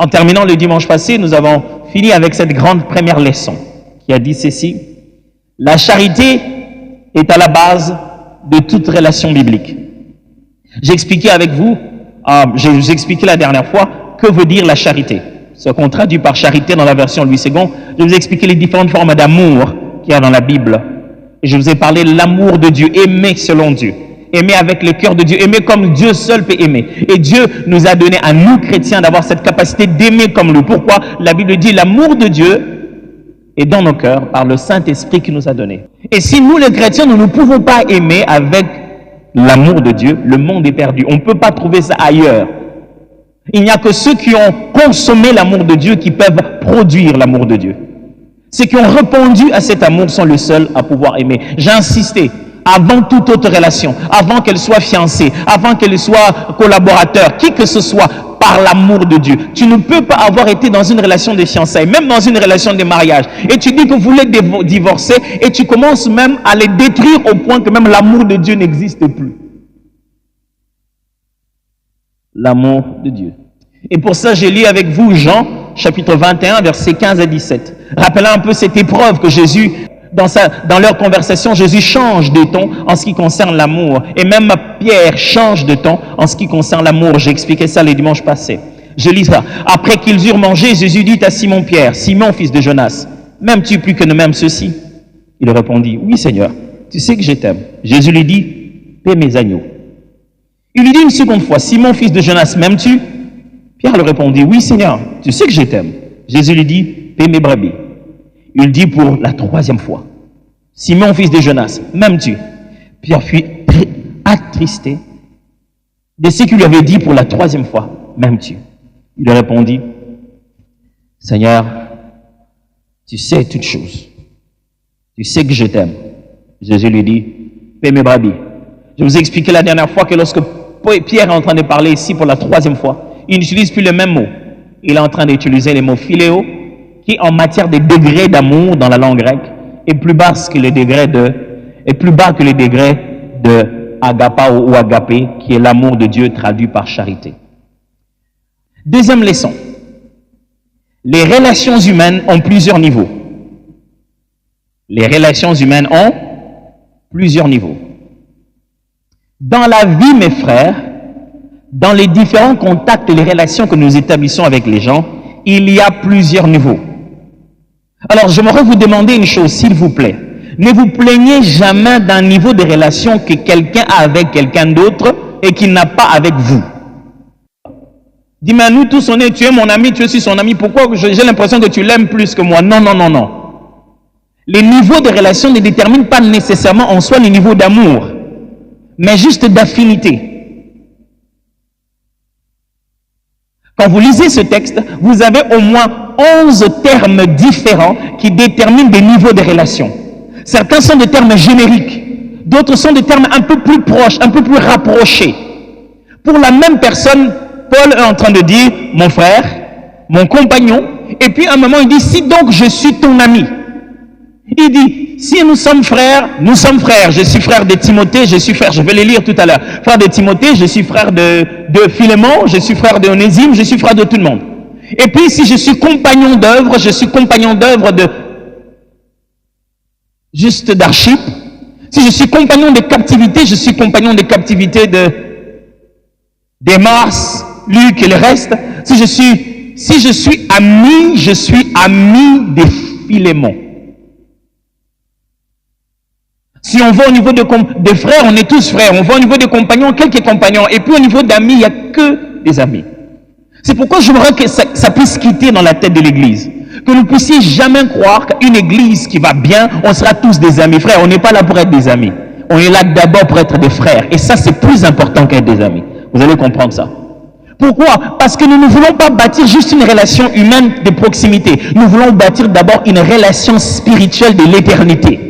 En terminant le dimanche passé, nous avons fini avec cette grande première leçon qui a dit ceci: la charité est à la base de toute relation biblique. J'ai expliqué avec vous, je vous ai expliqué la dernière fois, que veut dire la charité. Ce qu'on traduit par charité dans la version Louis II, je vous ai expliqué les différentes formes d'amour qu'il y a dans la Bible. Et je vous ai parlé de l'amour de Dieu, aimer selon Dieu, aimer avec le cœur de Dieu, aimer comme Dieu seul peut aimer. Et Dieu nous a donné à nous chrétiens d'avoir cette capacité d'aimer comme lui. Pourquoi? La Bible dit l'amour de Dieu est dans nos cœurs par le Saint-Esprit qui nous a donné. Et si nous les chrétiens, nous ne pouvons pas aimer avec l'amour de Dieu, le monde est perdu. On ne peut pas trouver ça ailleurs. Il n'y a que ceux qui ont consommé l'amour de Dieu qui peuvent produire l'amour de Dieu. Ceux qui ont répondu à cet amour sont les seuls à pouvoir aimer. J'ai insisté, avant toute autre relation, avant qu'elle soit fiancée, avant qu'elle soit collaborateur, qui que ce soit, par l'amour de Dieu. Tu ne peux pas avoir été dans une relation de fiançailles, même dans une relation de mariage, et tu dis que vous voulez divorcer, et tu commences même à les détruire au point que même l'amour de Dieu n'existe plus. L'amour de Dieu. Et pour ça, j'ai lu avec vous Jean, chapitre 21, versets 15 à 17. Rappelant un peu cette épreuve que Jésus, dans leur conversation, Jésus change de ton en ce qui concerne l'amour. Et même Pierre change de ton en ce qui concerne l'amour. J'ai expliqué ça les dimanches passés. Je lis ça. Après qu'ils eurent mangé, Jésus dit à Simon Pierre: Simon, fils de Jonas, m'aimes-tu plus que ne m'aime ceci? Il répondit: oui, Seigneur, tu sais que je t'aime. Jésus lui dit: paie mes agneaux. Il lui dit une seconde fois: Simon, fils de Jonas, m'aimes-tu? Pierre lui répondit: oui, Seigneur, tu sais que je t'aime. Jésus lui dit: paie mes brebis. Il dit pour la troisième fois: Simon, fils de Jonas, m'aimes-tu? Pierre fut attristé de ce qu'il lui avait dit pour la troisième fois: m'aimes-tu? Il lui répondit: Seigneur, tu sais toutes choses. Tu sais que je t'aime. Jésus lui dit: paie mes brebis. Je vous ai expliqué la dernière fois que lorsque Pierre est en train de parler ici pour la troisième fois, il n'utilise plus le même mot. Il est en train d'utiliser le mot philéo, qui en matière de degré d'amour dans la langue grecque est plus bas que le degré de agapao ou agapé, qui est l'amour de Dieu traduit par charité. Deuxième leçon. Les relations humaines ont plusieurs niveaux. Les relations humaines ont plusieurs niveaux. Dans la vie, mes frères, dans les différents contacts et les relations que nous établissons avec les gens, il y a plusieurs niveaux. Alors, j'aimerais vous demander une chose, s'il vous plaît. Ne vous plaignez jamais d'un niveau de relation que quelqu'un a avec quelqu'un d'autre et qu'il n'a pas avec vous. Dis-moi, nous tous, tu es mon ami, tu es aussi son ami. Pourquoi j'ai l'impression que tu l'aimes plus que moi? Non, non, non, non. Les niveaux de relation ne déterminent pas nécessairement en soi les niveaux d'amour, mais juste d'affinité. Quand vous lisez ce texte, vous avez au moins 11 termes différents qui déterminent des niveaux de relations. Certains sont des termes génériques, d'autres sont des termes un peu plus proches, un peu plus rapprochés. Pour la même personne, Paul est en train de dire « mon frère, mon compagnon », et puis à un moment il dit « si donc je suis ton ami ». Il dit, si nous sommes frères, je suis frère de Timothée, je suis frère, je vais les lire tout à l'heure, frère de Timothée, je suis frère de Philémon, je suis frère de Onésime, je suis frère de tout le monde. Et puis si je suis compagnon d'œuvre, je suis compagnon d'œuvre d'Archippe. Si je suis compagnon de captivité, je suis compagnon de captivité des Mars, Luc et le reste. Si je suis ami, je suis ami de Philémon. Si on va au niveau des frères, on est tous frères. On va au niveau des compagnons, quelques compagnons. Et puis au niveau d'amis, il n'y a que des amis. C'est pourquoi j'aimerais que ça puisse quitter dans la tête de l'église. Que vous ne puissiez jamais croire qu'une église qui va bien, on sera tous des amis. Frères, on n'est pas là pour être des amis. On est là d'abord pour être des frères. Et ça, c'est plus important qu'être des amis. Vous allez comprendre ça. Pourquoi? Parce que nous ne voulons pas bâtir juste une relation humaine de proximité. Nous voulons bâtir d'abord une relation spirituelle de l'éternité.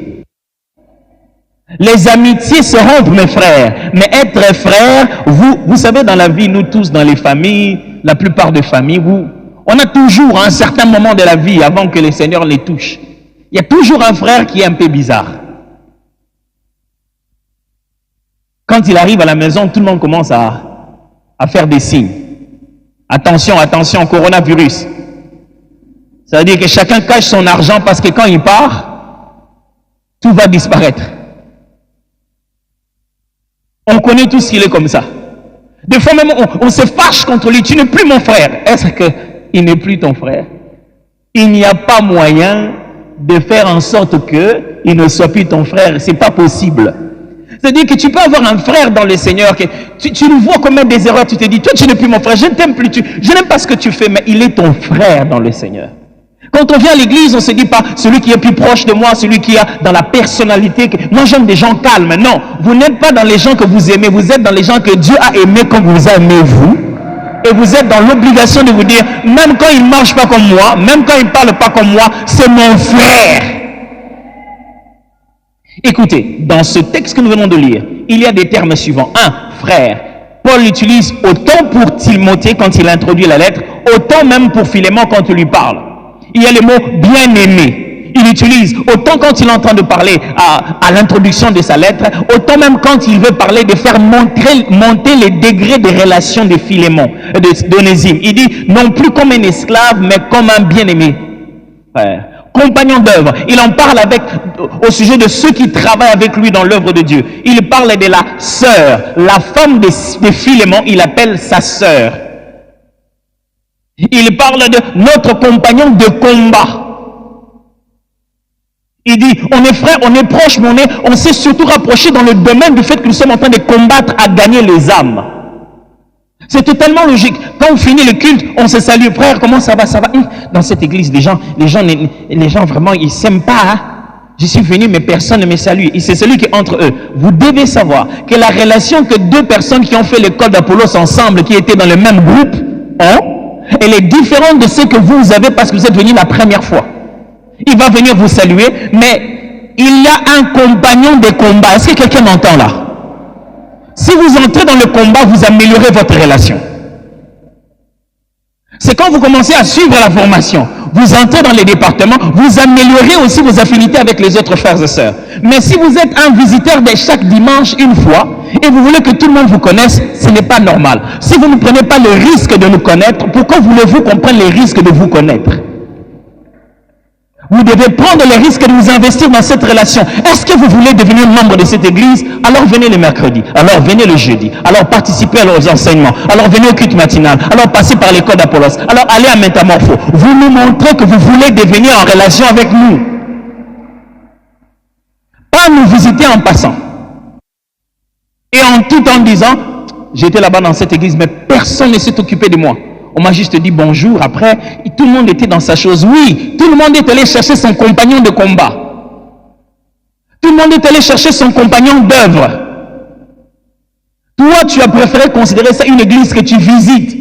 Les amitiés se rompent, mes frères. Mais être frère, vous savez, dans la vie, nous tous, dans les familles, la plupart des familles, on a toujours, à un certain moment de la vie, avant que le Seigneur les touche, il y a toujours un frère qui est un peu bizarre. Quand il arrive à la maison, tout le monde commence à faire des signes. Attention, attention, coronavirus. Ça veut dire que chacun cache son argent parce que quand il part, tout va disparaître. On connaît tous qu'il est comme ça. Des fois même, on se fâche contre lui. Tu n'es plus mon frère. Est-ce qu'il n'est plus ton frère? Il n'y a pas moyen de faire en sorte qu'il ne soit plus ton frère. Ce n'est pas possible. C'est-à-dire que tu peux avoir un frère dans le Seigneur, que tu le vois commettre des erreurs, tu te dis, toi tu n'es plus mon frère, je ne t'aime plus, je n'aime pas ce que tu fais, mais il est ton frère dans le Seigneur. Quand on vient à l'église, on ne se dit pas, celui qui est plus proche de moi, celui qui a dans la personnalité, moi j'aime des gens calmes. Non, vous n'êtes pas dans les gens que vous aimez, vous êtes dans les gens que Dieu a aimés comme vous aimez vous. Et vous êtes dans l'obligation de vous dire, même quand il ne marche pas comme moi, même quand il ne parle pas comme moi, c'est mon frère. Écoutez, dans ce texte que nous venons de lire, il y a des termes suivants. Un, frère. Paul l'utilise autant pour Timothée quand il introduit la lettre, autant même pour Philémon quand il lui parle. Il y a le mot bien-aimé. Il utilise autant quand il est en train de parler à l'introduction de sa lettre, autant même quand il veut parler de faire monter les degrés de relations de Philémon, d'Onésime. Il dit non plus comme un esclave, mais comme un bien-aimé frère. Compagnon d'œuvre. Il en parle au sujet de ceux qui travaillent avec lui dans l'œuvre de Dieu. Il parle de la sœur, la femme de Philémon, il appelle sa sœur. Il parle de notre compagnon de combat. Il dit, on est frères, on est proches, mais on s'est surtout rapproché dans le domaine du fait que nous sommes en train de combattre à gagner les âmes. C'est totalement logique. Quand on finit le culte, on se salue. Frère, comment ça va? Ça va? Dans cette église, les gens vraiment, ils ne s'aiment pas. Hein? Je suis venu, mais personne ne me salue. Et c'est celui qui est entre eux. Vous devez savoir que la relation que deux personnes qui ont fait l'école d'Apollos ensemble, qui étaient dans le même groupe, ont, elle est différente de ce que vous avez parce que vous êtes venus la première fois. Il va venir vous saluer, mais il y a un compagnon de combat. Est-ce que quelqu'un m'entend là? Si vous entrez dans le combat, vous améliorez votre relation. C'est quand vous commencez à suivre la formation, vous entrez dans les départements, vous améliorez aussi vos affinités avec les autres frères et sœurs. Mais si vous êtes un visiteur de chaque dimanche une fois, et vous voulez que tout le monde vous connaisse, ce n'est pas normal. Si vous ne prenez pas le risque de nous connaître, pourquoi voulez-vous qu'on prenne les risques de vous connaître? Vous devez prendre le risque de vous investir dans cette relation. Est-ce que vous voulez devenir membre de cette église? Alors venez le mercredi, alors venez le jeudi, alors participez aux enseignements, alors venez au culte matinal, alors passez par l'école d'Apollos, alors allez à Métamorpho. Vous nous montrez que vous voulez devenir en relation avec nous. Pas nous visiter en passant. Et en tout en disant, j'étais là-bas dans cette église, mais personne ne s'est occupé de moi. On m'a juste dit bonjour, après, tout le monde était dans sa chose. Oui, tout le monde est allé chercher son compagnon de combat. Tout le monde est allé chercher son compagnon d'œuvre. Toi, tu as préféré considérer ça une église que tu visites.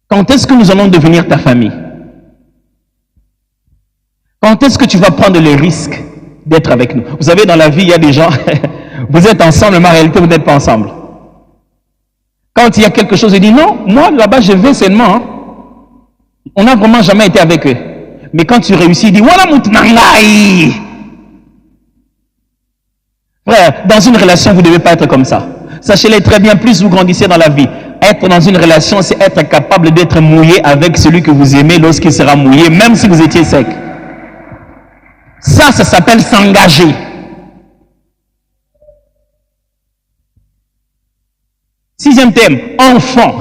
Quand est-ce que nous allons devenir ta famille? Quand est-ce que tu vas prendre le risque d'être avec nous? Vous savez, dans la vie, il y a des gens, vous êtes ensemble, mais en réalité, vous n'êtes pas ensemble. Quand il y a quelque chose, il dit non, moi là-bas je vais seulement. Hein. On n'a vraiment jamais été avec eux. Mais quand tu réussis, il dit voilà mon tnangai. Frère, dans une relation, vous ne devez pas être comme ça. Sachez-le très bien, plus vous grandissez dans la vie. Être dans une relation, c'est être capable d'être mouillé avec celui que vous aimez lorsqu'il sera mouillé, même si vous étiez sec. Ça s'appelle s'engager. Sixième thème, enfant.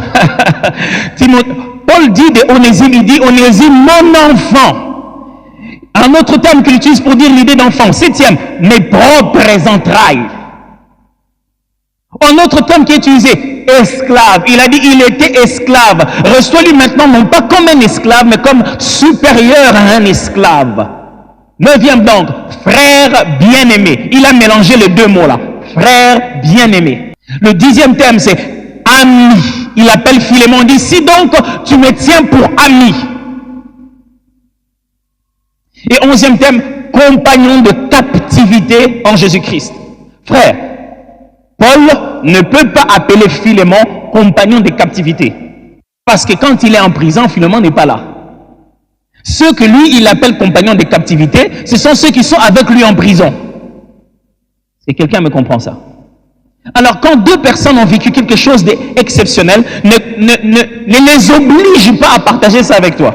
Paul dit de Onésime, il dit Onésime, mon enfant. Un autre terme qu'il utilise pour dire l'idée d'enfant. Septième, mes propres entrailles. Un autre terme qui est utilisé, esclave. Il a dit il était esclave. Reçois-lui maintenant non pas comme un esclave, mais comme supérieur à un esclave. Neuvième donc, frère bien-aimé. Il a mélangé les deux mots là. Frère bien-aimé. Le dixième terme, c'est ami. Il appelle Philémon, il dit, si donc tu me tiens pour ami. Et onzième terme, compagnon de captivité en Jésus-Christ. Frère, Paul ne peut pas appeler Philémon compagnon de captivité. Parce que quand il est en prison, Philémon n'est pas là. Ceux que lui, il appelle compagnon de captivité, ce sont ceux qui sont avec lui en prison. Et quelqu'un me comprend ça? Alors, quand deux personnes ont vécu quelque chose d'exceptionnel, ne les oblige pas à partager ça avec toi.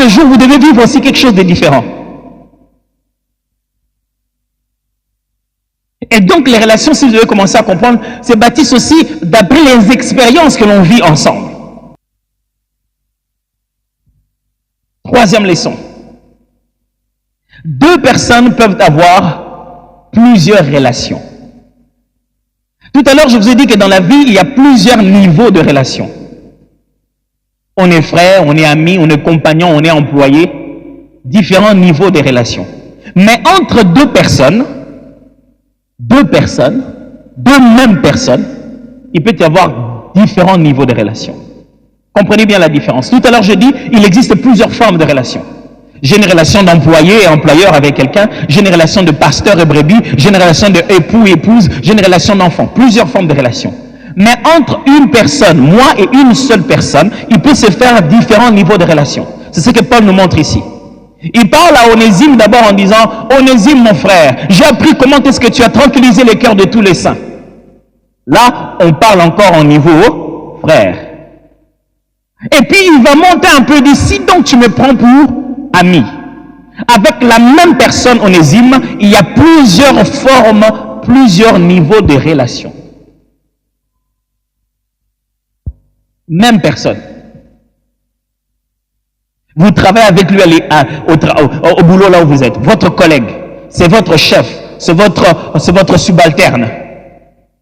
Le jour où vous devez vivre aussi quelque chose de différent. Et donc, les relations, si vous devez commencer à comprendre, se bâtissent aussi d'après les expériences que l'on vit ensemble. Troisième leçon. Deux personnes peuvent avoir plusieurs relations. Tout à l'heure, je vous ai dit que dans la vie, il y a plusieurs niveaux de relations. On est frère, on est ami, on est compagnon, on est employé. Différents niveaux de relations. Mais entre deux mêmes personnes, il peut y avoir différents niveaux de relations. Comprenez bien la différence. Tout à l'heure, je dis, il existe plusieurs formes de relations. J'ai une relation d'employé et employeur avec quelqu'un, j'ai une relation de pasteur et brebis, j'ai une relation de époux et épouse, j'ai une relation d'enfant. Plusieurs formes de relations. Mais entre une personne, moi et une seule personne, il peut se faire différents niveaux de relations. C'est ce que Paul nous montre ici. Il parle à Onésime d'abord en disant, Onésime mon frère, j'ai appris comment est-ce que tu as tranquillisé les cœurs de tous les saints. Là, on parle encore au niveau frère. Et puis il va monter un peu d'ici, donc tu me prends pour ami. Avec la même personne, Onésime, il y a plusieurs formes, plusieurs niveaux de relations. Même personne. Vous travaillez avec lui au boulot là où vous êtes. Votre collègue, c'est votre chef, c'est votre subalterne.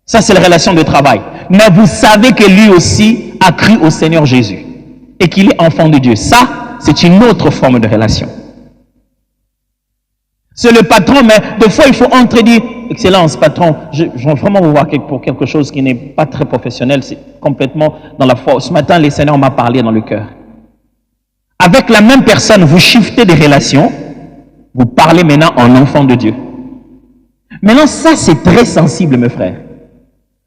Ça, c'est la relation de travail. Mais vous savez que lui aussi a cru au Seigneur Jésus et qu'il est enfant de Dieu. Ça, c'est une autre forme de relation. C'est le patron, mais des fois, il faut entrer dire, Excellence, patron, je veux vraiment vous voir pour quelque chose qui n'est pas très professionnel, c'est complètement dans la foi. Ce matin, le Seigneur m'a parlé dans le cœur. Avec la même personne, vous shiftez des relations, vous parlez maintenant en enfant de Dieu. Maintenant, ça, c'est très sensible, mes frères.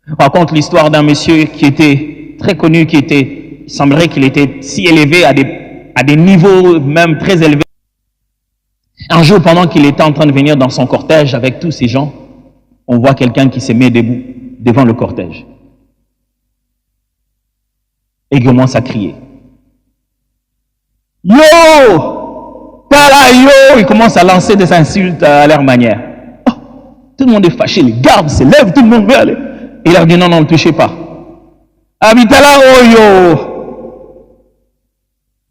Je raconte l'histoire d'un monsieur qui était très connu, il semblerait qu'il était si élevé à des niveaux même très élevés. Un jour, pendant qu'il était en train de venir dans son cortège avec tous ces gens, on voit quelqu'un qui se met debout devant le cortège. Et il commence à crier. Yo! Tala yo! Il commence à lancer des insultes à leur manière. Oh, tout le monde est fâché, les gardes se lèvent, tout le monde veut aller. Il leur dit non, ne touchez pas. Abitala oyo!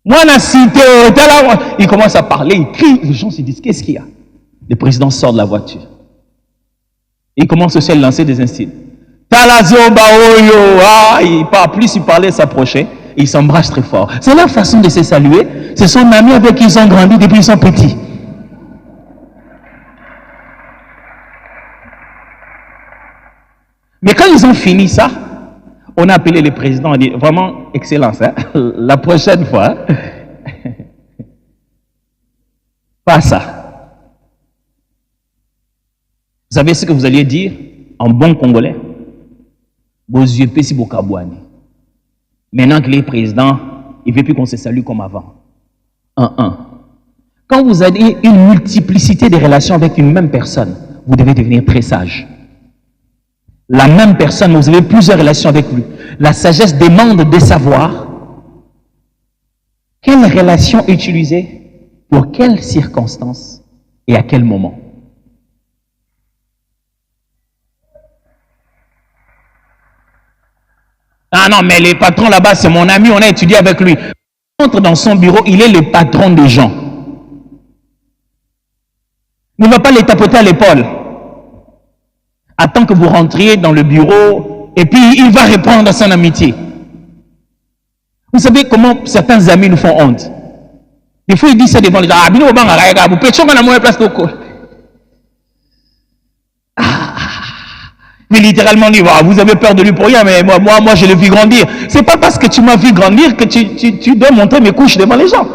Moi, il commence à parler, il crie, les gens se disent, qu'est-ce qu'il y a? Le président sort de la voiture. Il commence aussi à lancer des insultes. Il parle, plus il parlait, il s'approchait, et il s'embrasse très fort. C'est leur façon de se saluer. C'est son ami avec qui ils ont grandi depuis qu'ils sont petits. Mais quand ils ont fini ça, on a appelé le président et dit, vraiment, excellence, hein? La prochaine fois, pas ça. Vous savez ce que vous alliez dire en bon congolais? Vos yeux pessi bokabouani. Maintenant que les présidents, il ne veut plus qu'on se salue comme avant. Quand vous avez une multiplicité de relations avec une même personne, vous devez devenir très sage. La même personne, vous avez plusieurs relations avec lui. La sagesse demande de savoir quelle relation utiliser, pour quelles circonstances et à quel moment. Ah non, mais les patrons là-bas, c'est mon ami, on a étudié avec lui. Il entre dans son bureau, il est le patron des gens. Il ne va pas les tapoter à l'épaule. Attends que vous rentriez dans le bureau et puis il va répondre à son amitié. Vous savez comment certains amis nous font honte. Des fois, ils disent ça devant les gens. Mais littéralement, vous avez peur de lui pour rien, mais moi je l'ai vu grandir. C'est pas parce que tu m'as vu grandir que tu dois montrer mes couches devant les gens.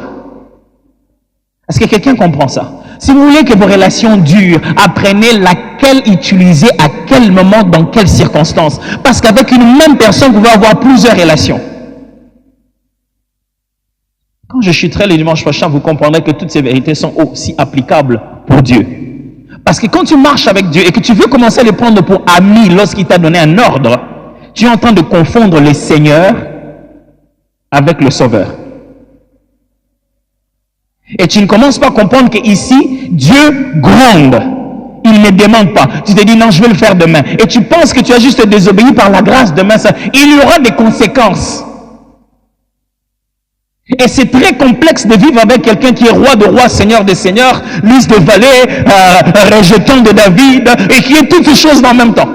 Est-ce que quelqu'un comprend ça? Si vous voulez que vos relations durent, apprenez laquelle utiliser, à quel moment, dans quelles circonstances. Parce qu'avec une même personne, vous pouvez avoir plusieurs relations. Quand je chuterai le dimanche prochain, vous comprendrez que toutes ces vérités sont aussi applicables pour Dieu. Parce que quand tu marches avec Dieu et que tu veux commencer à le prendre pour ami lorsqu'il t'a donné un ordre, tu es en train de confondre le Seigneur avec le Sauveur. Et tu ne commences pas à comprendre qu'ici, Dieu gronde. Il ne demande pas. Tu te dis non, je vais le faire demain. Et tu penses que tu as juste désobéi par la grâce demain. Il y aura des conséquences. Et c'est très complexe de vivre avec quelqu'un qui est roi de rois, seigneur des seigneurs, lys de vallée, rejetant de David, et qui est toutes ces choses en même temps.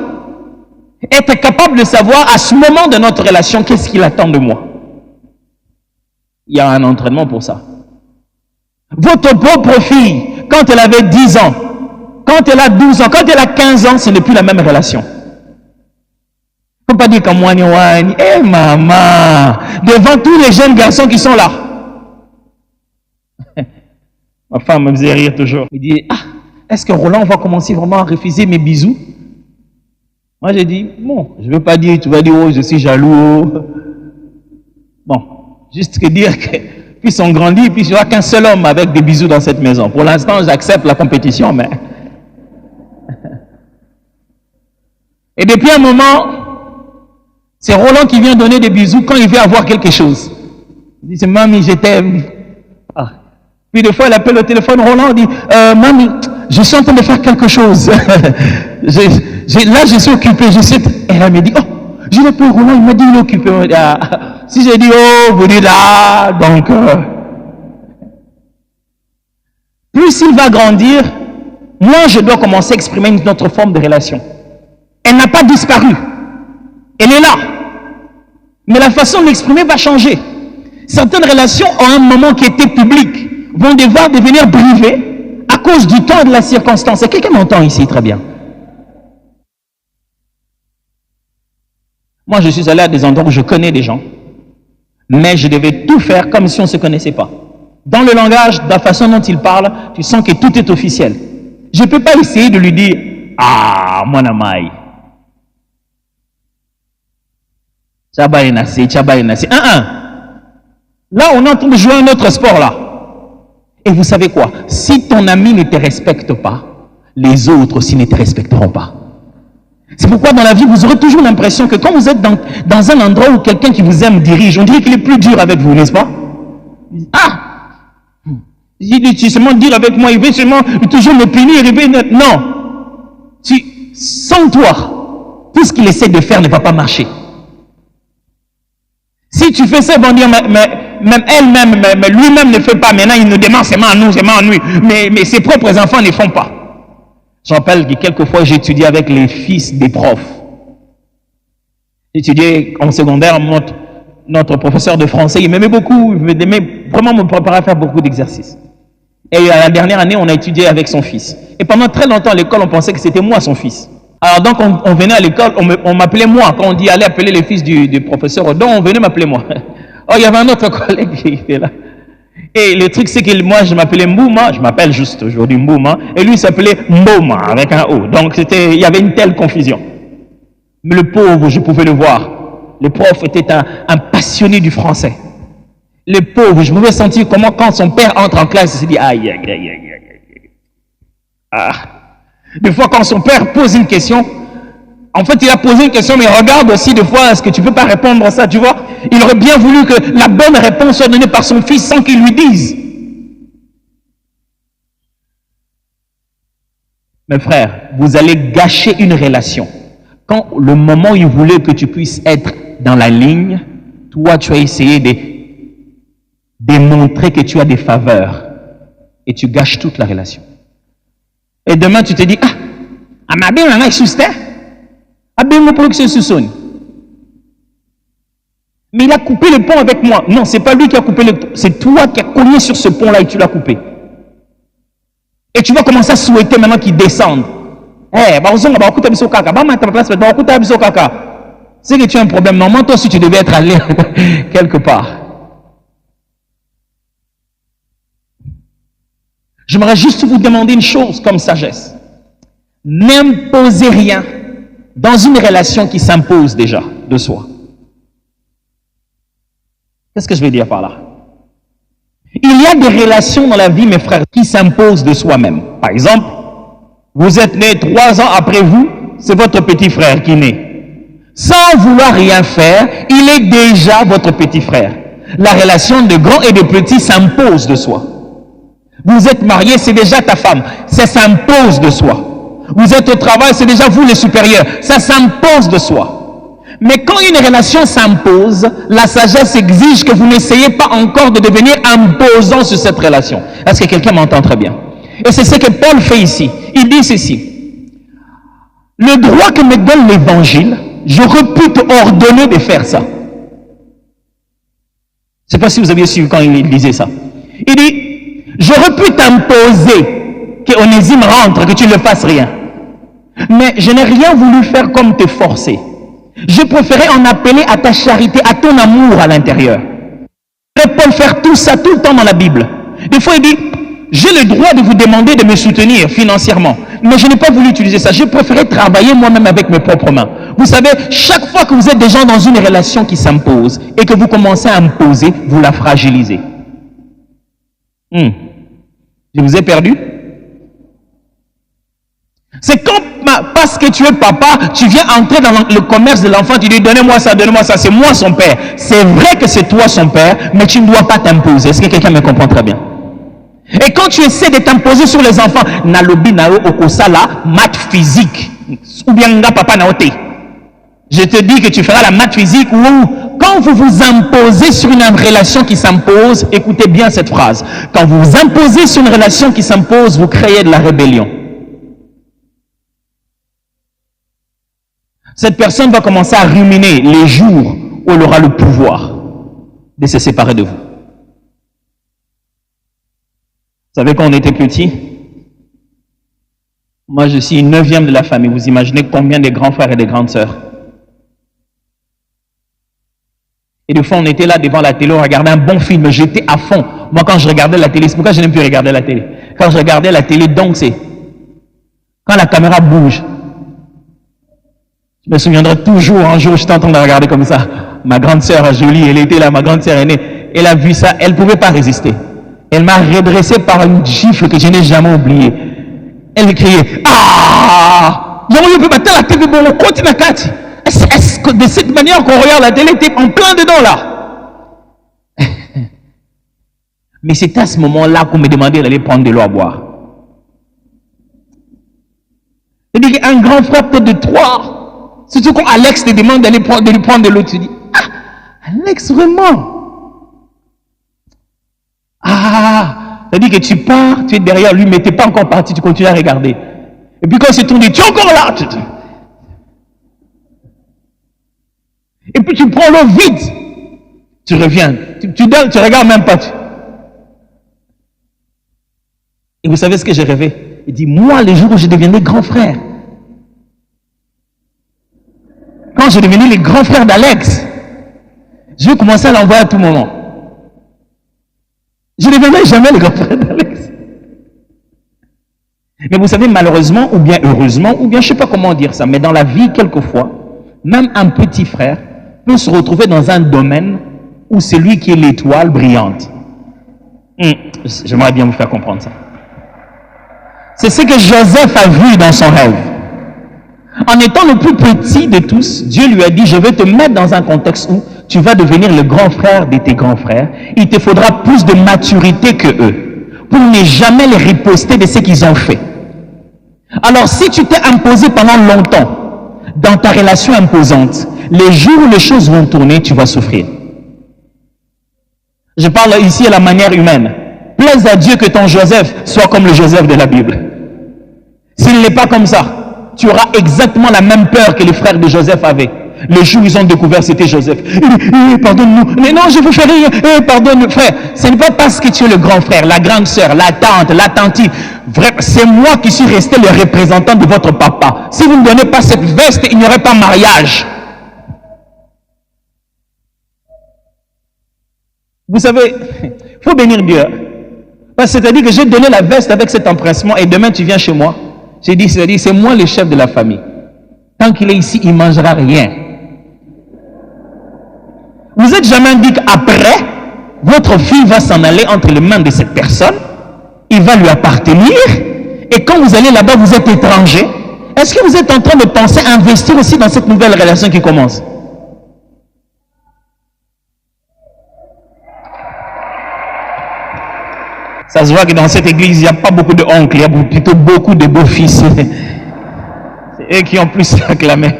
Être capable de savoir à ce moment de notre relation, qu'est-ce qu'il attend de moi. Il y a un entraînement pour ça. Votre propre fille, quand elle avait 10 ans, quand elle a 12 ans, quand elle a 15 ans, ce n'est plus la même relation. Il ne faut pas dire comme wani wani, eh maman, devant tous les jeunes garçons qui sont là. Ma femme me faisait rire toujours. Il dit, ah, est-ce que Roland va commencer vraiment à refuser mes bisous? Moi j'ai dit, bon, je ne veux pas dire, tu vas dire, oh, je suis jaloux. Bon, juste que dire que, puis on grandit, puis il n'y aura qu'un seul homme avec des bisous dans cette maison. Pour l'instant, j'accepte la compétition, mais... Et depuis un moment, c'est Roland qui vient donner des bisous quand il veut avoir quelque chose. Il dit, c'est mamie, je t'aime. Ah. Puis des fois, elle appelle au téléphone, Roland dit, mamie, je suis en train de faire quelque chose. Là, je suis occupé. Et elle me dit, oh, je l'ai appelé Roland, il m'a dit, il est occupé. Ah. Si j'ai dit, oh, vous dites, ah, donc... Plus il va grandir, moins je dois commencer à exprimer une autre forme de relation. Elle n'a pas disparu. Elle est là. Mais la façon de l'exprimer va changer. Certaines relations, à un moment qui était public, vont devoir devenir privées à cause du temps et de la circonstance. Et quelqu'un m'entend ici très bien. Moi, je suis allé à des endroits où je connais des gens, mais je devais tout faire comme si on ne se connaissait pas. Dans le langage, de la façon dont il parle, tu sens que tout est officiel. Je ne peux pas essayer de lui dire « Ah, mon amai ». Là, on est en train de jouer un autre sport là. Et vous savez quoi? Si ton ami ne te respecte pas, les autres aussi ne te respecteront pas. C'est pourquoi dans la vie, vous aurez toujours l'impression que quand vous êtes dans un endroit où quelqu'un qui vous aime dirige, on dirait qu'il est plus dur avec vous, n'est-ce pas? Ah! Il veut seulement dire avec moi, il veut seulement toujours me punir, non! Sans toi, tout ce qu'il essaie de faire ne va pas marcher. Si tu fais ça, ils vont dire, même elle-même, lui-même ne fait pas. Maintenant, il nous demande, c'est moi à nous, c'est moi à nous. Mais ses propres enfants ne font pas. Je rappelle que quelquefois, j'ai étudié avec les fils des profs. J'étudiais en secondaire, notre professeur de français, il m'aimait beaucoup, il m'aimait vraiment me préparer à faire beaucoup d'exercices. Et à la dernière année, on a étudié avec son fils. Et pendant très longtemps à l'école, on pensait que c'était moi son fils. Alors donc on venait à l'école, on m'appelait moi. Quand on dit allez appeler les fils du professeur Odon, on venait m'appeler moi. Oh, il y avait un autre collègue qui était là. Et le truc c'est que moi je m'appelais Mbouma, je m'appelle juste aujourd'hui Mbouma, et lui il s'appelait Mboma avec un O. Donc il y avait une telle confusion. Mais le pauvre, je pouvais le voir. Le prof était un passionné du français. Le pauvre, je pouvais sentir comment quand son père entre en classe, il se dit aïe, aïe, aïe, aïe, aïe. Ah. Des fois, quand son père pose une question, en fait, il a posé une question, mais regarde aussi des fois, est-ce que tu ne peux pas répondre à ça, tu vois? Il aurait bien voulu que la bonne réponse soit donnée par son fils sans qu'il lui dise. Mes frères, vous allez gâcher une relation. Quand le moment où il voulait que tu puisses être dans la ligne, toi, tu as essayé de démontrer que tu as des faveurs et tu gâches toute la relation. Et demain, tu te dis, ah, ma bien, on a juste, mais il a coupé le pont avec moi. Non, c'est pas lui qui a coupé le pont, c'est toi qui as cogné sur ce pont-là et tu l'as coupé. Et tu vas commencer à souhaiter maintenant qu'il descende. C'est que tu as un problème. Normalement, toi aussi, tu devais être allé quelque part. J'aimerais juste vous demander une chose comme sagesse. N'imposez rien dans une relation qui s'impose déjà de soi. Qu'est-ce que je veux dire par là? Il y a des relations dans la vie, mes frères, qui s'imposent de soi-même. Par exemple, Vous êtes né 3 ans après vous, c'est votre petit frère qui est né. Sans vouloir rien faire, il est déjà votre petit frère. La relation de grand et de petit s'impose de soi. Vous êtes marié, c'est déjà ta femme. Ça s'impose de soi. Vous êtes au travail, c'est déjà vous les supérieurs. Ça s'impose de soi. Mais quand une relation s'impose, la sagesse exige que vous n'essayez pas encore de devenir imposant sur cette relation. Est-ce que quelqu'un m'entend très bien? Et c'est ce que Paul fait ici. Il dit ceci. Le droit que me donne l'évangile, j'aurais pu te ordonner de faire ça. Je ne sais pas si vous aviez suivi quand il disait ça. Il dit, j'aurais pu t'imposer qu'Onésime rentre, que tu ne le fasses rien. Mais je n'ai rien voulu faire comme te forcer. Je préférais en appeler à ta charité, à ton amour à l'intérieur. Paul faire tout ça tout le temps dans la Bible. Des fois il dit, j'ai le droit de vous demander de me soutenir financièrement. Mais je n'ai pas voulu utiliser ça. Je préférais travailler moi-même avec mes propres mains. Vous savez, chaque fois que vous êtes déjà dans une relation qui s'impose et que vous commencez à imposer, vous la fragilisez. Je vous ai perdu? C'est quand, parce que tu es papa, tu viens entrer dans le commerce de l'enfant, tu dis donnez-moi ça, c'est moi son père. C'est vrai que c'est toi son père, mais tu ne dois pas t'imposer. Est-ce que quelqu'un me comprend très bien? Et quand tu essaies de t'imposer sur les enfants, nalobi nao okosala maths physique, ou bien nga papa naote. Je te dis que tu feras la maths physique ou quand vous vous imposez sur une relation qui s'impose, écoutez bien cette phrase. Quand vous vous imposez sur une relation qui s'impose, vous créez de la rébellion. Cette personne va commencer à ruminer les jours où elle aura le pouvoir de se séparer de vous. Vous savez, quand on était petit, moi je suis 9e de la famille. Vous imaginez combien de grands frères et de grandes sœurs? Et des fois, on était là devant la télé, on regardait un bon film, j'étais à fond. Moi, quand je regardais la télé, c'est pourquoi je n'aime plus regarder la télé. Quand je regardais la télé, donc c'est quand la caméra bouge. Je me souviendrai toujours, un jour, j'étais en train de regarder comme ça. Ma grande sœur Jolie, elle était là, ma grande sœur aînée. Elle a vu ça, elle ne pouvait pas résister. Elle m'a redressé par une gifle que je n'ai jamais oubliée. Elle criait, ah! Est-ce que de cette manière qu'on regarde la télé, t'es en plein dedans là? Mais c'est à ce moment-là qu'on me demandait d'aller prendre de l'eau à boire. C'est-à-dire qu'un grand frère peut-être de 3, surtout quand Alex te demande de lui prendre de l'eau, tu dis, ah, Alex, vraiment? Ah, c'est-à-dire que tu pars, tu es derrière lui, mais tu n'es pas encore parti, tu continues à regarder. Et puis quand c'est tourné, tu es encore là. Et puis tu prends l'eau vite. Tu reviens. Tu regardes même pas. Et vous savez ce que j'ai rêvé? Il dit, moi, le jour où je deviendrai grand frère, quand je deviendrai le grand frère d'Alex, je vais commencer à l'envoyer à tout moment. Je ne deviendrai jamais le grand frère d'Alex. Mais vous savez, malheureusement, ou bien heureusement, ou bien je ne sais pas comment dire ça, mais dans la vie, quelquefois, même un petit frère peut se retrouver dans un domaine où c'est lui qui est l'étoile brillante. J'aimerais bien vous faire comprendre ça. C'est ce que Joseph a vu dans son rêve. En étant le plus petit de tous, Dieu lui a dit, je vais te mettre dans un contexte où tu vas devenir le grand frère de tes grands frères. Il te faudra plus de maturité que eux pour ne jamais les riposter de ce qu'ils ont fait. Alors si tu t'es imposé pendant longtemps dans ta relation imposante, les jours où les choses vont tourner, tu vas souffrir. Je parle ici à la manière humaine. Plaise à Dieu que ton Joseph soit comme le Joseph de la Bible. S'il n'est pas comme ça, tu auras exactement la même peur que les frères de Joseph avaient. Le jour où ils ont découvert c'était Joseph. Pardonne-nous. Mais non, je vous fais rien. Pardonne, frère. Ce n'est pas parce que tu es le grand frère, la grande sœur, la tante, la tantine. C'est moi qui suis resté le représentant de votre papa. Si vous ne donnez pas cette veste, il n'y aurait pas mariage. Vous savez, il faut bénir Dieu. C'est-à-dire que j'ai donné la veste avec cet empressement et demain tu viens chez moi. J'ai dit, c'est-à-dire c'est moi le chef de la famille. Tant qu'il est ici, il ne mangera rien. Vous êtes jamais dit qu'après, votre fille va s'en aller entre les mains de cette personne, il va lui appartenir, Et quand vous allez là-bas, vous êtes étranger. Est-ce que vous êtes en train de penser à investir aussi dans cette nouvelle relation qui commence? Ça se voit que dans cette église, il n'y a pas beaucoup de oncles, il y a plutôt beaucoup de beaux-fils. C'est eux qui ont plus acclamé.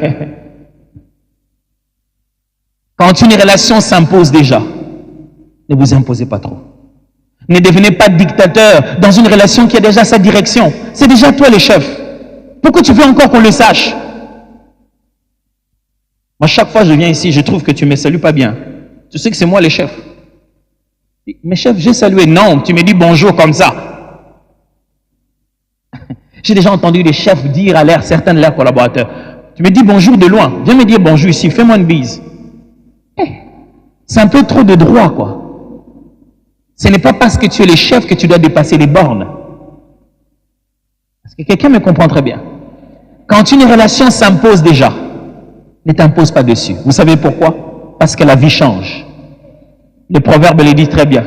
Quand une relation s'impose déjà, ne vous imposez pas trop. Ne devenez pas dictateur dans une relation qui a déjà sa direction. C'est déjà toi le chef. Pourquoi tu veux encore qu'on le sache? Moi, chaque fois que je viens ici, je trouve que tu ne me salues pas bien. Tu sais que c'est moi le chef. Mais chef, j'ai salué. Non, tu me dis bonjour comme ça. J'ai déjà entendu des chefs dire à l'air, certains de leurs collaborateurs, tu me dis bonjour de loin. Viens me dire bonjour ici, fais-moi une bise. C'est un peu trop de droit, quoi. Ce n'est pas parce que tu es le chef que tu dois dépasser les bornes. Est-ce que quelqu'un me comprend très bien? Quand une relation s'impose déjà, ne t'impose pas dessus. Vous savez pourquoi? Parce que la vie change. Le proverbe le dit très bien.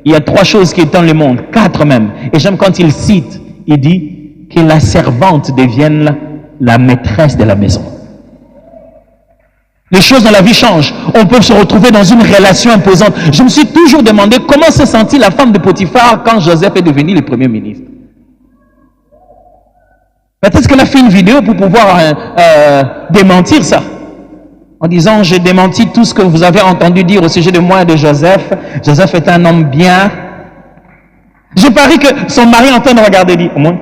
Il y a 3 choses qui étonnent le monde, 4 même. Et j'aime quand il cite, il dit que la servante devienne la maîtresse de la maison. Les choses dans la vie changent. On peut se retrouver dans une relation imposante. Je me suis toujours demandé comment s'est sentie la femme de Potiphar quand Joseph est devenu le premier ministre. Peut-être qu'elle a fait une vidéo pour pouvoir démentir ça. En disant, j'ai démenti tout ce que vous avez entendu dire au sujet de moi et de Joseph. Joseph est un homme bien. Je parie que son mari est en train de regarder et dit, au moins,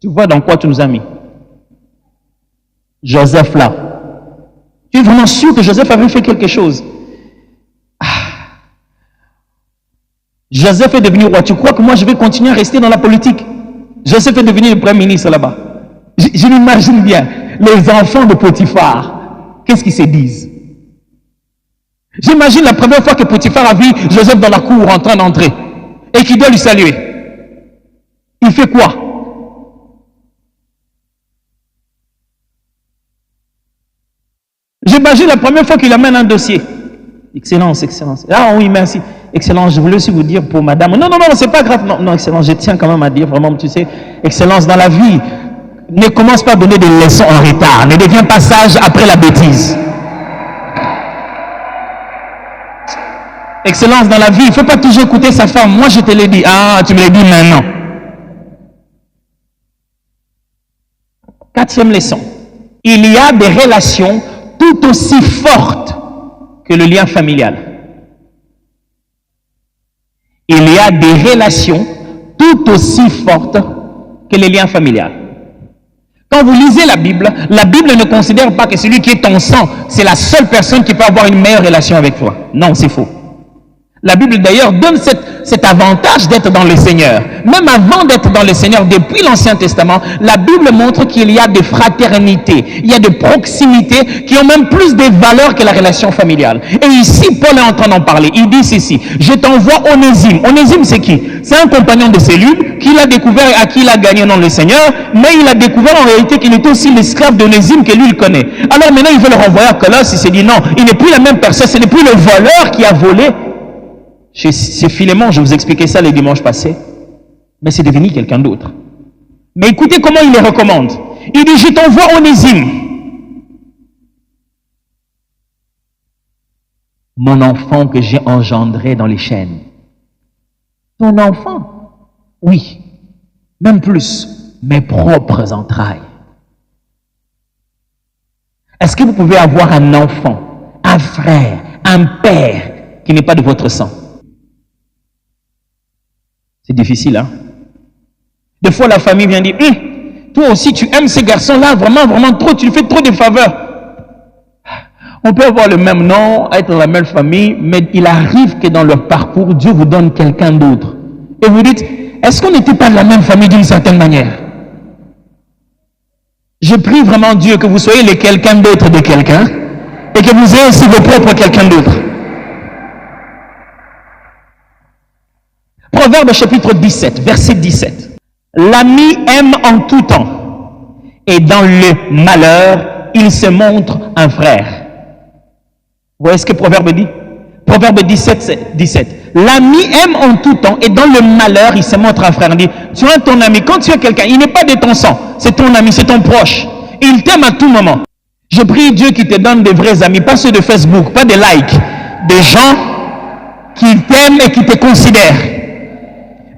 tu vois dans quoi tu nous as mis? Joseph là. Tu es vraiment sûr que Joseph avait fait quelque chose? Joseph est devenu roi. Tu crois que moi je vais continuer à rester dans la politique? Joseph est devenu le premier ministre là-bas. Je m'imagine bien les enfants de Potiphar. Qu'est-ce qu'ils se disent? J'imagine la première fois que Potiphar a vu Joseph dans la cour en train d'entrer et qu'il doit lui saluer. Il fait quoi? J'imagine la première fois qu'il amène un dossier. Excellence, excellence. Ah oui, merci. Excellence, je voulais aussi vous dire pour madame. Non, non, non, c'est pas grave. Non, non, excellence, je tiens quand même à dire vraiment, tu sais, excellence dans la vie. Ne commence pas à donner des leçons en retard. Ne deviens pas sage après la bêtise. Excellence dans la vie, il ne faut pas toujours écouter sa femme. Moi, je te l'ai dit. Ah, tu me l'as dit maintenant. 4e leçon. Il y a des relations tout aussi fortes que le lien familial. Il y a des relations tout aussi fortes que le lien familial. Quand vous lisez la Bible ne considère pas que celui qui est ton sang, c'est la seule personne qui peut avoir une meilleure relation avec toi. Non, c'est faux. La Bible d'ailleurs donne cet avantage d'être dans le Seigneur. Même avant d'être dans le Seigneur, depuis l'Ancien Testament, la Bible montre qu'il y a des fraternités, il y a des proximités qui ont même plus de valeur que la relation familiale. Et ici, Paul est en train d'en parler. Il dit ceci, je t'envoie Onésime. Onésime, c'est qui? C'est un compagnon de cellule qu'il a découvert et à qui il a gagné dans le Seigneur, mais il a découvert en réalité qu'il était aussi l'esclave d'Onésime que lui, il connaît. Alors maintenant, il veut le renvoyer à Colosse. Il s'est dit non, il n'est plus la même personne, ce n'est plus le voleur qui a volé. C'est Philémon, je vous expliquais ça le dimanche passé, mais c'est devenu quelqu'un d'autre. Mais écoutez comment il les recommande. Il dit, je t'envoie Onésime, mon enfant que j'ai engendré dans les chaînes. Ton enfant? Oui, même plus, mes propres entrailles. Est-ce que vous pouvez avoir un enfant, un frère, un père qui n'est pas de votre sang? C'est difficile, hein? Des fois, la famille vient dire, toi aussi, tu aimes ces garçons-là, vraiment, vraiment trop, tu lui fais trop de faveurs. On peut avoir le même nom, être dans la même famille, mais il arrive que dans leur parcours, Dieu vous donne quelqu'un d'autre. Et vous dites, est-ce qu'on n'était pas de la même famille d'une certaine manière? Je prie vraiment Dieu que vous soyez le quelqu'un d'autre de quelqu'un, et que vous ayez aussi vos propres quelqu'un d'autre. Proverbe chapitre 17, verset 17. L'ami aime en tout temps, et dans le malheur, il se montre un frère. Vous voyez ce que Proverbe dit? Proverbe 17, 17. L'ami aime en tout temps et dans le malheur, il se montre un frère. Il dit, tu as ton ami. Quand tu as quelqu'un, il n'est pas de ton sang. C'est ton ami, c'est ton proche. Il t'aime à tout moment. Je prie Dieu qui te donne des vrais amis, pas ceux de Facebook, pas des likes. Des gens qui t'aiment et qui te considèrent.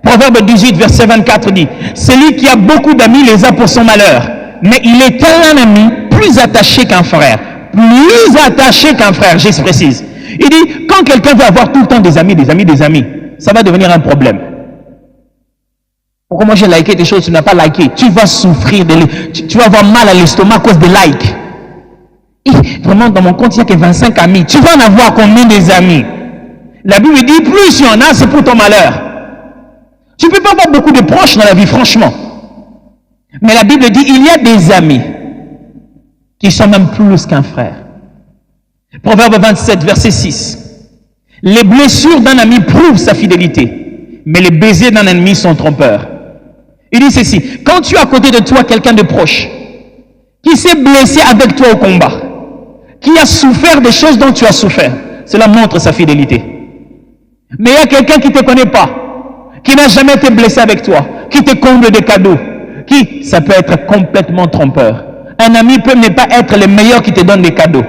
Proverbe 18, verset 24 dit, celui qui a beaucoup d'amis les a pour son malheur. Mais il est un ami plus attaché qu'un frère. Plus attaché qu'un frère, je précise. Il dit, quand quelqu'un veut avoir tout le temps des amis, ça va devenir un problème. Pourquoi moi j'ai liké des choses que tu n'as pas liké? Tu vas souffrir, tu vas avoir mal à l'estomac à cause des likes. Et vraiment, dans mon compte, il n'y a que 25 amis. Tu vas en avoir combien des amis? La Bible dit, plus il y en a, c'est pour ton malheur. Tu ne peux pas avoir beaucoup de proches dans la vie, franchement. Mais la Bible dit, il y a des amis qui sont même plus qu'un frère. Proverbe 27, verset 6. Les blessures d'un ami prouvent sa fidélité, mais les baisers d'un ennemi sont trompeurs. Il dit ceci, quand tu as à côté de toi quelqu'un de proche, qui s'est blessé avec toi au combat, qui a souffert des choses dont tu as souffert, cela montre sa fidélité. Mais il y a quelqu'un qui ne te connaît pas, qui n'a jamais été blessé avec toi, qui te comble de cadeaux, ça peut être complètement trompeur. Un ami peut ne pas être le meilleur qui te donne des cadeaux,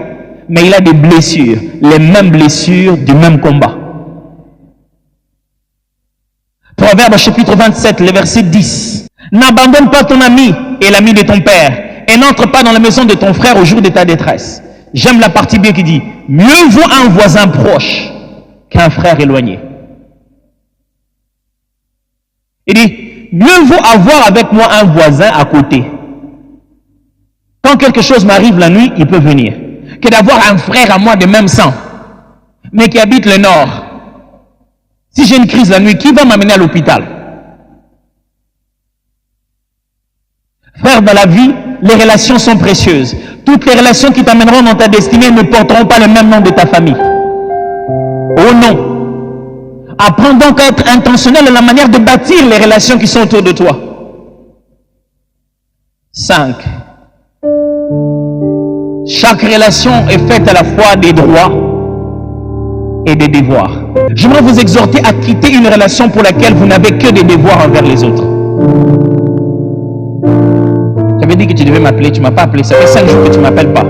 mais il a des blessures, les mêmes blessures du même combat. Proverbe chapitre 27, le verset 10. N'abandonne pas ton ami et l'ami de ton père, et n'entre pas dans la maison de ton frère au jour de ta détresse. J'aime la partie B qui dit, mieux vaut un voisin proche qu'un frère éloigné. Il dit, mieux vaut avoir avec moi un voisin à côté. Quand quelque chose m'arrive la nuit, il peut venir. Que d'avoir un frère à moi de même sang, mais qui habite le nord. Si j'ai une crise la nuit, qui va m'amener à l'hôpital? Frère, dans la vie, les relations sont précieuses. Toutes les relations qui t'amèneront dans ta destinée ne porteront pas le même nom de ta famille. Oh non! Apprends donc à être intentionnel dans la manière de bâtir les relations qui sont autour de toi. 5. Chaque relation est faite à la fois des droits et des devoirs. J'aimerais vous exhorter à quitter une relation pour laquelle vous n'avez que des devoirs envers les autres. J'avais dit que tu devais m'appeler, tu ne m'as pas appelé. Ça fait 5 jours que tu ne m'appelles pas.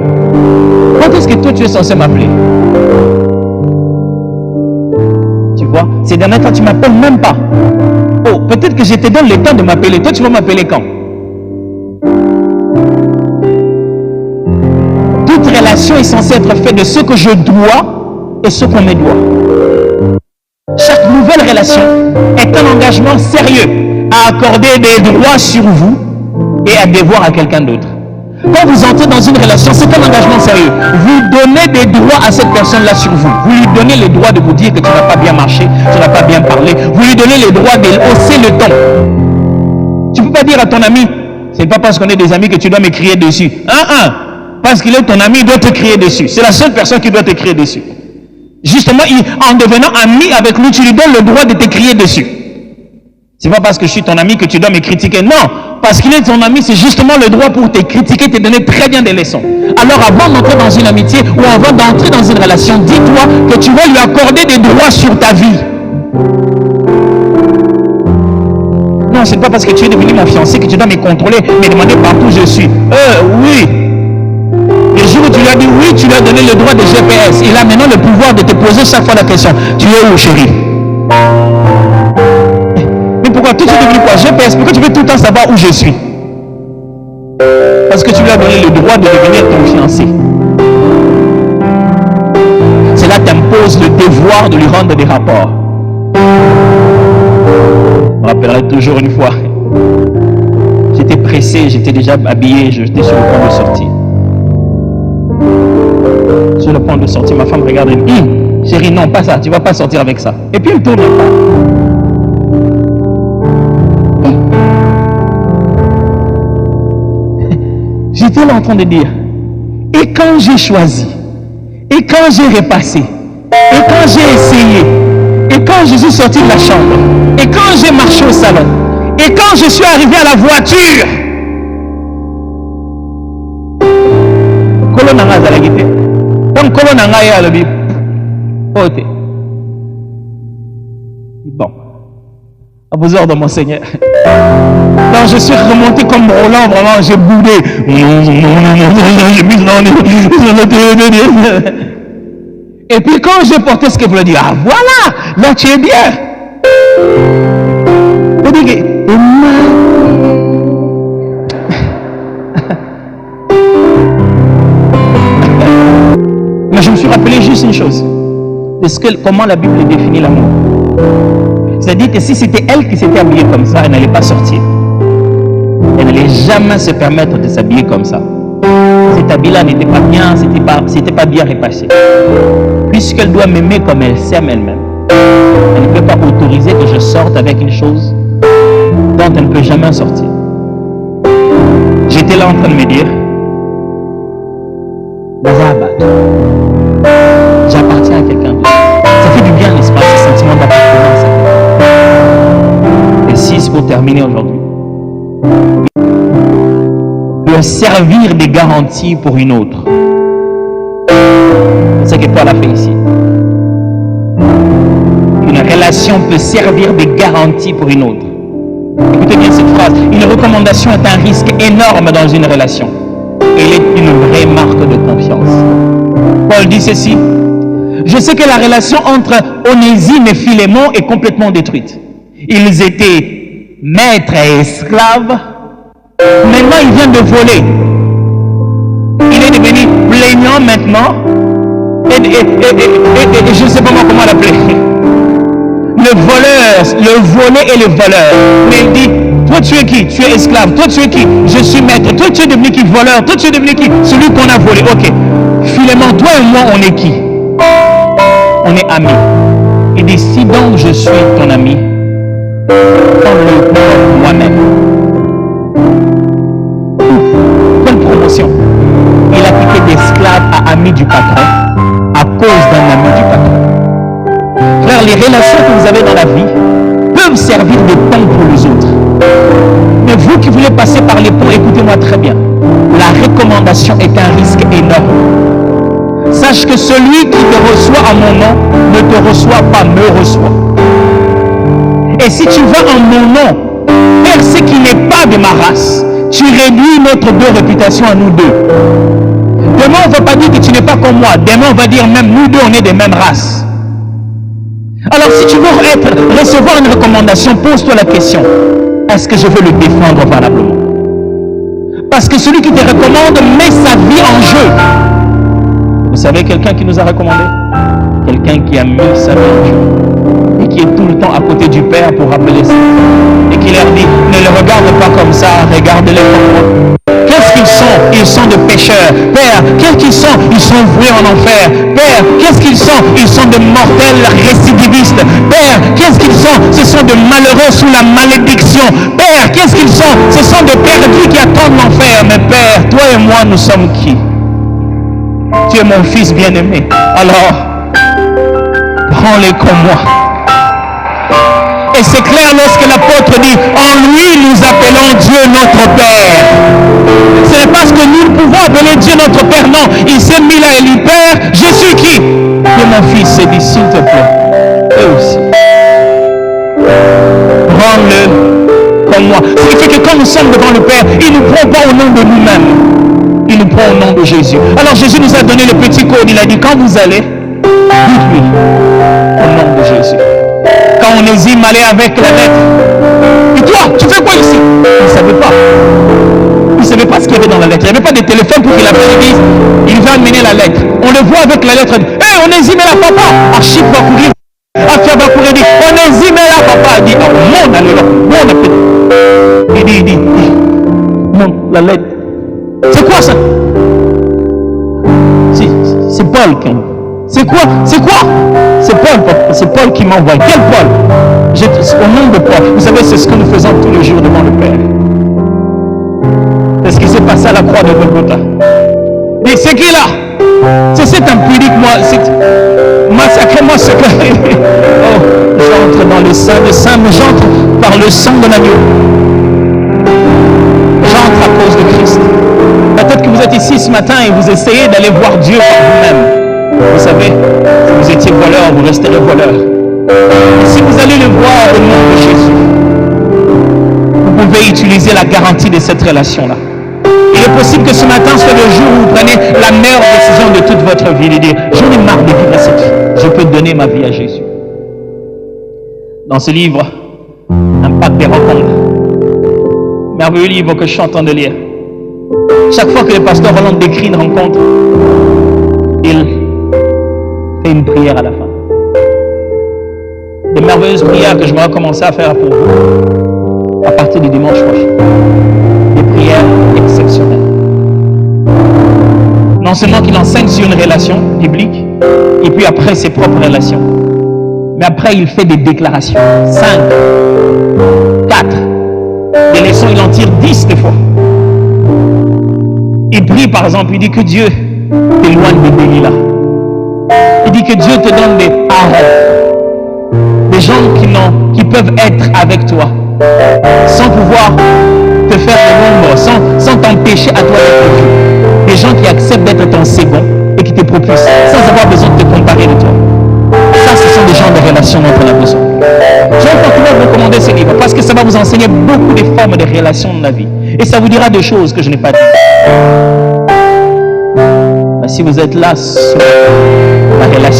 Quand est-ce que toi tu es censé m'appeler? Tu vois, ces derniers temps tu ne m'appelles même pas. Oh, peut-être que je te donne le temps de m'appeler. Toi tu vas m'appeler quand? Toute relation est censée être faite de ce que je dois et ce qu'on me doit. Chaque nouvelle relation est un engagement sérieux à accorder des droits sur vous et à devoir à quelqu'un d'autre. Quand vous entrez dans une relation, c'est un engagement sérieux. Vous donnez des droits à cette personne-là sur vous. Vous lui donnez le droit de vous dire que tu n'as pas bien marché, tu n'as pas bien parlé. Vous lui donnez le droit de hausser le ton. Tu ne peux pas dire à ton ami, c'est pas parce qu'on est des amis que tu dois me crier dessus. Parce qu'il est ton ami, il doit te crier dessus. C'est la seule personne qui doit te crier dessus. Justement, en devenant ami avec lui, tu lui donnes le droit de te crier dessus. C'est pas parce que je suis ton ami que tu dois me critiquer. Non, parce qu'il est ton ami, c'est justement le droit pour te critiquer, te donner très bien des leçons. Alors avant d'entrer dans une amitié ou avant d'entrer dans une relation, dis-toi que tu vas lui accorder des droits sur ta vie. Non, c'est pas parce que tu es devenu mon fiancé que tu dois me contrôler, me demander partout où je suis. Oui. Le jour où tu lui as dit oui, tu lui as donné le droit de GPS. Il a maintenant le pouvoir de te poser chaque fois la question. Tu es où, chérie? Mais pourquoi? Tout est devenu quoi? GPS. Pourquoi tu veux tout le temps savoir où je suis? Parce que tu lui as donné le droit de devenir ton fiancé. Cela t'impose le devoir de lui rendre des rapports. Je me rappellerai toujours une fois. J'étais pressé, j'étais déjà habillé, j'étais sur le point de sortir. Sur le point de sortir, ma femme regarde et me dit, chérie, non, pas ça, tu ne vas pas sortir avec ça. Et puis elle tourne pas. J'étais là en train de dire, et quand j'ai choisi, et quand j'ai repassé, et quand j'ai essayé, et quand je suis sorti de la chambre, et quand j'ai marché au salon, et quand je suis arrivé à la voiture, donc Bon, à vos ordres, mon Seigneur. Non, je suis remonté comme Roland, vraiment, j'ai boudé. Et puis quand j'ai porté ce que vous dit, ah voilà, là tu es bien. Vous dites, mais je me suis rappelé juste une chose. Comment la Bible définit l'amour. C'est-à-dire que si c'était elle qui s'était habillée comme ça, elle n'allait pas sortir. Elle n'allait jamais se permettre de s'habiller comme ça. Cet habit-là n'était pas bien, c'était pas bien repassé. Puisqu'elle doit m'aimer comme elle s'aime elle-même, elle ne peut pas autoriser que je sorte avec une chose dont elle ne peut jamais sortir. J'étais là en train de me dire, j'appartiens à quelqu'un d'autre. Ça fait du bien, n'est-ce pas, ce sentiment d'appartenance. Et 6 pour terminer aujourd'hui. De servir des garanties pour une autre. C'est ce que Paul a fait ici. Une relation peut servir des garanties pour une autre. Écoutez bien cette phrase. Une recommandation est un risque énorme dans une relation. Elle est une vraie marque de confiance. Paul dit ceci. Je sais que la relation entre Onésime et Philémon est complètement détruite. Ils étaient maîtres et esclaves. Maintenant, il vient de voler. Il est devenu plaignant maintenant. Et je ne sais pas comment l'appeler. Le voleur, le volé et le voleur. Mais il dit, toi tu es qui? Tu es esclave. Toi tu es qui? Je suis maître. Toi tu es devenu qui? Voleur. Toi tu es devenu qui? Celui qu'on a volé. Ok. Philémon, toi et moi, on est qui? On est amis. Il dit, si donc je suis ton ami, prends-le pour moi-même. Quelle promotion. Il a piqué d'esclave à ami du patron à cause d'un ami du patron. Frère, les relations que vous avez dans la vie peuvent servir de pont pour les autres. Mais vous qui voulez passer par les ponts, écoutez-moi très bien. La recommandation est un risque énorme. Sache que celui qui te reçoit en mon nom ne te reçoit pas, me reçoit. Et si tu vas en mon nom vers ce qui n'est pas de ma race, tu réduis notre deux réputations à nous deux. Demain, on ne va pas dire que tu n'es pas comme moi. Demain, on va dire même nous deux, on est des mêmes races. Alors, si tu veux recevoir une recommandation, pose-toi la question. Est-ce que je veux le défendre valablement? Parce que celui qui te recommande met sa vie en jeu. Vous savez, quelqu'un qui nous a recommandé? Quelqu'un qui a mis sa vie en jeu. Et qui est tout le temps à côté du Père pour rappeler ça. Et qui leur dit, ne le regarde pas comme ça, regarde-les comme moi. Qu'est-ce qu'ils sont? Ils sont de pécheurs. Père, qu'est-ce qu'ils sont? Ils sont voués en enfer. Père, qu'est-ce qu'ils sont? Ils sont de mortels récidivistes. Père, qu'est-ce qu'ils sont? Ce sont de malheureux sous la malédiction. Père, qu'est-ce qu'ils sont? Ce sont de perdus qui attendent l'enfer. Mais Père, toi et moi, nous sommes qui? Tu es mon fils bien-aimé. Alors, prends-les comme moi. Et c'est clair lorsque l'apôtre dit, en lui nous appelons Dieu notre Père. Ce n'est pas ce que nous pouvons appeler Dieu notre Père, non. Il s'est mis là et lui, Père, je suis qui? Tu es mon fils. Il dit, s'il te plaît, eux aussi. Prends-le comme moi. Ce qui fait que quand nous sommes devant le Père, il ne nous prend pas au nom de nous-mêmes. Il nous prend au nom de Jésus. Alors Jésus nous a donné le petit code. Il a dit, quand vous allez, dites-lui au nom de Jésus. Quand Onésime allait avec la lettre, et toi, tu fais quoi ici? Il ne savait pas. Il ne savait pas ce qu'il y avait dans la lettre. Il n'y avait pas de téléphone pour qu'il appelle l'église. Il va amener la lettre. On le voit avec la lettre. Hé, Onésime est là, papa. Archip va courir. Afia va courir. Il dit, Onésime est là, papa. Il dit, oh, mon allez-là. Mon appel. Il dit, non, la lettre. C'est quoi ça? C'est Paul qui. C'est quoi? C'est quoi? C'est Paul, c'est Paul qui m'envoie. Quel Paul? Au nom de Paul. Vous savez, c'est ce que nous faisons tous les jours devant le Père. C'est ce qui s'est passé à la croix de Golgotha. Et c'est qui là? C'est cet impudique, massacrez-moi ce que... Oh, j'entre dans le sein de saint, mais j'entre par le sang de l'agneau. J'entre à cause de Christ. Peut-être que vous êtes ici ce matin et vous essayez d'aller voir Dieu par vous-même. Vous savez, si vous étiez voleur, vous resterez voleur. Et si vous allez le voir au nom de Jésus. Vous pouvez utiliser la garantie de cette relation-là. Il est possible que ce matin soit le jour où vous prenez la meilleure décision de toute votre vie, de dire, j'en ai marre de vivre cette vie, je peux donner ma vie à Jésus. Dans ce livre, Impact des rencontres, merveilleux livre que je suis en train de lire, chaque fois que le pasteur Roland décrit une rencontre, il fait une prière à la fin. Des merveilleuses prières que je vais recommencer à faire pour vous à partir du dimanche prochain. Des prières exceptionnelles. Non seulement qu'il enseigne sur une relation biblique, et puis après ses propres relations, mais après il fait des déclarations. 5, 4, des leçons, il en tire 10 des fois. Il prie par exemple, il dit que Dieu t'éloigne des Delilah. Il dit que Dieu te donne des parents, des gens qui peuvent être avec toi, sans pouvoir te faire de l'ombre, sans t'empêcher à toi d'être vu. Des gens qui acceptent d'être ton second et qui te propulsent, sans avoir besoin de te comparer de toi. Ça, ce sont des genres de relations dont on a besoin. Je vais continuer à vous recommander ce livre parce que ça va vous enseigner beaucoup de formes de relations de la vie. Et ça vous dira des choses que je n'ai pas dites. Si vous êtes là sur la relation,